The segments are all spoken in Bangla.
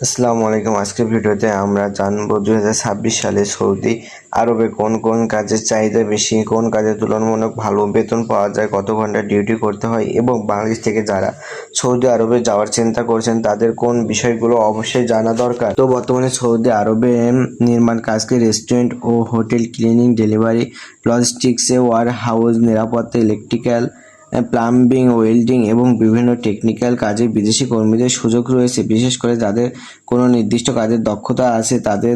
আসসালামু আলাইকুম। আজকের ভিডিওতে আমরা জানবো 2026 সালে সৌদি আরবে কোন কোন কাজের চাহিদা বেশি, কোন কাজে তুলনামূলক ভালো বেতন পাওয়া যায়, কত ঘন্টা ডিউটি করতে হয় এবং বাংলাদেশ থেকে যারা সৌদি আরবে যাওয়ার চিন্তা করছেন তাদের কোন বিষয়গুলো অবশ্যই জানা দরকার। তো বর্তমানে সৌদি আরবে নির্মাণ কাজকে রেস্টুরেন্ট ও হোটেল, ক্লিনিং, ডেলিভারি, লজিস্টিক্সে, ওয়ার হাউস, নিরাপত্তা, ইলেকট্রিক্যাল, প্লাম্বিং, ওয়েল্ডিং এবং বিভিন্ন টেকনিক্যাল কাজে বিদেশি কর্মীদের সুযোগ রয়েছে। বিশেষ করে যাদের কোনো নির্দিষ্ট কাজের দক্ষতা আছে তাদের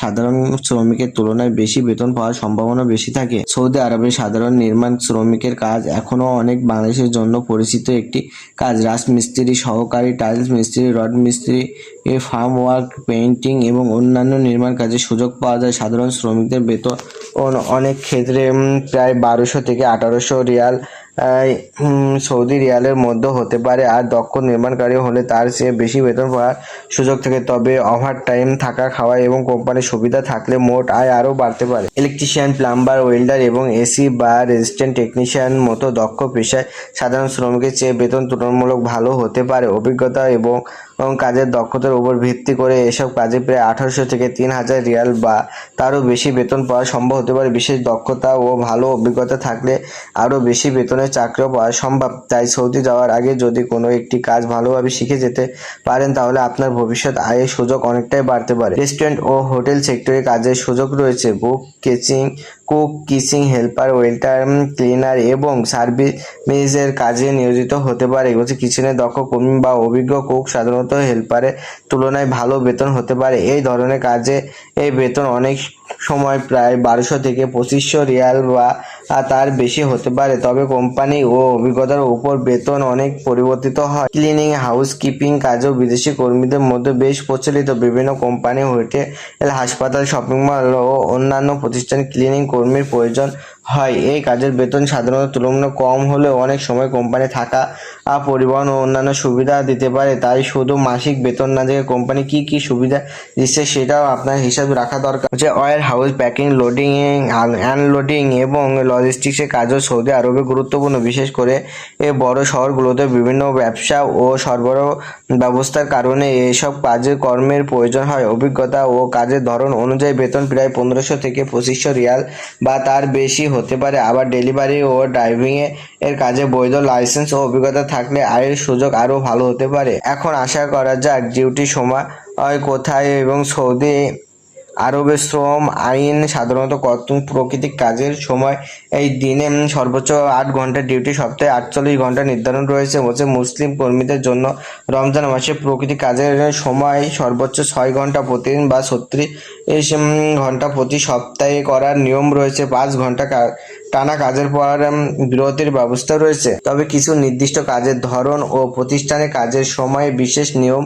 সাধারণ শ্রমিকের তুলনায় বেশি বেতন পাওয়ার সম্ভাবনা বেশি থাকে। সৌদি আরবের সাধারণ নির্মাণ শ্রমিকের কাজ এখনও অনেক বাংলাদেশের জন্য পরিচিত একটি কাজ। রাজমিস্ত্রি, সহকারী, টাইলস মিস্ত্রি, রড মিস্ত্রি, ফার্ম ওয়ার্ক, পেইন্টিং এবং অন্যান্য নির্মাণ কাজে সুযোগ পাওয়া যায়। সাধারণ শ্রমিকদের বেতন অনেক ক্ষেত্রে প্রায় 1200 থেকে 1800 রিয়াল সৌদি রিয়ালের মধ্যে হতে পারে, আর দক্ষ নির্মাণকারী হলে তার চেয়ে বেশি বেতন পাওয়ার সুযোগ থাকে। তবে ওভার টাইম, থাকা, খাওয়া এবং কোম্পানির সুবিধা থাকলে মোট আয় আরও বাড়তে পারে। ইলেকট্রিশিয়ান, প্লাম্বার, ওয়েল্ডার এবং এসি বা রেজিস্ট্যান্ট টেকনিশিয়ান মতো দক্ষ পেশায় সাধারণ শ্রমিকের চেয়ে বেতন তুলনামূলক ভালো হতে পারে। অভিজ্ঞতা এবং কাজের দক্ষতার উপর ভিত্তি করে এসব কাজে প্রায় 1800 থেকে 3000 রিয়াল বা তারও বেশি বেতন পাওয়া সম্ভব হতে পারে। বিশেষ দক্ষতা ও ভালো অভিজ্ঞতা থাকলে আরও বেশি বেতনের চাকরিও পাওয়া সম্ভব। তাই সৌদি যাওয়ার আগে যদি কোনো একটি কাজ ভালোভাবে শিখে যেতে পারেন তাহলে আপনার ভবিষ্যৎ আয়ের সুযোগ অনেকটাই বাড়তে পারে। রেস্টুরেন্ট ও হোটেল সেক্টরে কাজের সুযোগ রয়েছে। কুক, কিচিং হেল্পার, ওয়েটার, ক্লিনার এবং সার্ভিসের কাজে নিয়োজিত হতে পারে। কিচেনের দক্ষ কর্মী বা অভিজ্ঞ কুক সাধারণত হেল্পারের তুলনায় ভালো বেতন হতে পারে। এই ধরনের কাজে এই বেতন অনেক সময় প্রায় 1200 থেকে 2500 রিয়াল বা তার বেশি হতে পারে, তবে কোম্পানি ও অভিজ্ঞতার উপর বেতন অনেক পরিবর্তিত হয়। ক্লিনিং, হাউসকিপিং কাজও বিদেশি কর্মীদের মধ্যে বেশ প্রচলিত। বিভিন্ন কোম্পানি, হোটেল, হাসপাতাল, শপিং মল ও অন্যান্য প্রতিষ্ঠানে ক্লিনিং কর্মীর প্রয়োজন হয়। এই কাজের বেতন সাধারণত তুলনামূলক কম হলেও অনেক সময় কোম্পানি থাকা, পরিবহন ও অন্যান্য সুবিধা দিতে পারে। তাই শুধু মাসিক বেতন না দেখে কোম্পানি কি কি সুবিধা দিচ্ছে সেটাও আপনার হিসাব রাখা দরকার। Warehouse, packing, loading, unloading এবং লজিস্টিক্সের কাজও সৌদি আরবে গুরুত্বপূর্ণ। বিশেষ করে বড় শহরগুলোতে বিভিন্ন ব্যবসা ও সরবরাহ ব্যবস্থার কারণে এসব কাজের কর্মের প্রয়োজন হয়। অভিজ্ঞতা ও কাজের ধরন অনুযায়ী বেতন প্রায় 1500 থেকে 2500 রিয়াল বা তার বেশি হতে পারে। আবার ডেলিভারি ও ড্রাইভিং এর কাজে বৈধ লাইসেন্স ও অভিজ্ঞতা থাকলে আয়ের সুযোগ আরও ভালো হতে পারে। এখন আশা করা যাক ডিউটি সময় কোথায় এবং সৌদি আরবের শ্রম আইন সাধারণত কত প্রকৃতিক কাজের সময় এই দিনে সর্বোচ্চ 8 ঘন্টা ডিউটি, সপ্তাহে 48 ঘন্টা নির্ধারণ রয়েছে। মুসলিম কর্মীদের জন্য রমজান মাসে প্রকৃতিক কাজের সময় সর্বোচ্চ 6 ঘন্টা প্রতিদিন বা 36 ঘন্টা প্রতি সপ্তাহে করার নিয়ম রয়েছে। 5 ঘন্টা টানা কাজের পর বিরতির ব্যবস্থা রয়েছে। তবে কিছু নির্দিষ্ট কাজের ধরন ও প্রতিষ্ঠানে কাজের সময়ে বিশেষ নিয়ম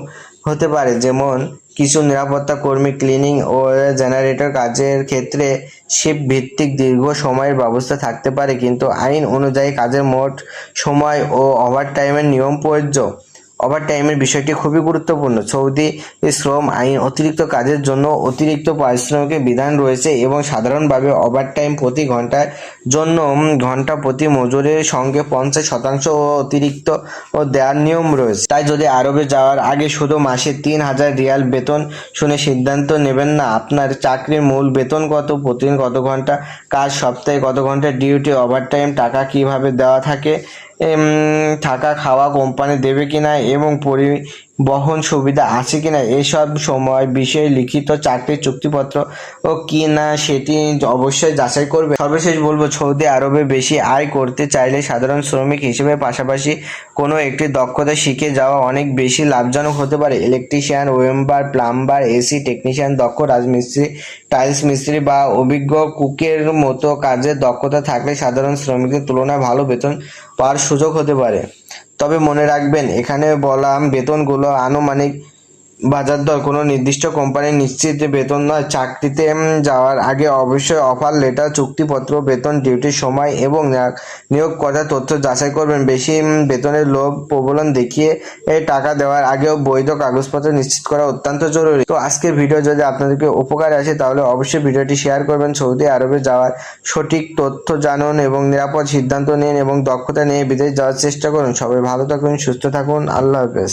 হতে পারে, যেমন কিছু নিরাপত্তা কর্মী, ক্লিনিং ও জেনারেটর কাজের ক্ষেত্রে শিফট ভিত্তিক দীর্ঘ সময়ের ব্যবস্থা থাকতে পারে, কিন্তু আইন অনুযায়ী কাজের মোট সময় ও ওভারটাইমের নিয়ম প্রযোজ্য। ওভারটাইমের বিষয়টি খুবই গুরুত্বপূর্ণ। সৌদি শ্রম আইন অতিরিক্ত কাজের জন্য অতিরিক্ত পারিশ্রমিকের বিধান রয়েছে এবং সাধারণভাবে ওভারটাইম প্রতি ঘন্টার জন্য ঘন্টা প্রতি মজুরির সঙ্গে 50% অতিরিক্ত দেওয়ার নিয়ম রয়েছে। তাই যদি আরবে যাওয়ার আগে শুধু মাসে 3000 রিয়াল বেতন শুনে সিদ্ধান্ত নেবেন না। আপনার চাকরির মূল বেতন কত, প্রতিদিন কত ঘন্টা কাজ, সপ্তাহে কত ঘন্টা ডিউটি, ওভারটাইম টাকা কিভাবে দেওয়া থাকে, থাকা খাওয়া কোম্পানি দেবে কিনা এবং পরিবহন সুবিধা আছে কিনা, এসব সময় বিষয়ে লিখিত চাকরির চুক্তিপত্র ও কি না সেটি অবশ্যই যাচাই করবে। সর্বশেষ বলবো, সৌদি আরবে বেশি আয় করতে চাইলে সাধারণ শ্রমিক হিসেবে পাশাপাশি কোনো একটি দক্ষতা শিখে যাওয়া অনেক বেশি লাভজনক হতে পারে। Electrician, welder, plumber, AC technician, দক্ষ রাজমিস্ত্রি, টাইলস মিস্ত্রি বা অভিজ্ঞ কুকের মতো কাজের দক্ষতা থাকলে সাধারণ শ্রমিকদের তুলনায় ভালো বেতন পাওয়ার সুযোগ হতে পারে। তবে মনে রাখবেন, এখানে বলা বেতনগুলো আনুমানিক বাজার দর, কোনো নির্দিষ্ট কোম্পানির নিশ্চিত বেতন নয়। চাকরিতে যাওয়ার আগে অবশ্যই অফার লেটার, চুক্তিপত্র, বেতন, ডিউটির সময় এবং নিয়োগকর্তার তথ্য যাচাই করবেন। বেশি বেতনের লোভ প্রলোভন দেখিয়ে টাকা দেওয়ার আগেও বৈধ কাগজপত্র নিশ্চিত করা অত্যন্ত জরুরি। তো আজকের ভিডিও যদি আপনাদেরকে উপকারে আসে তাহলে অবশ্যই ভিডিওটি শেয়ার করবেন। সৌদি আরবে যাওয়ার সঠিক তথ্য জানুন এবং নিরাপদ সিদ্ধান্ত নিন এবং দক্ষতা নিয়ে বিদেশ যাওয়ার চেষ্টা করুন। সবাই ভালো থাকুন, সুস্থ থাকুন। আল্লাহ হাফেজ।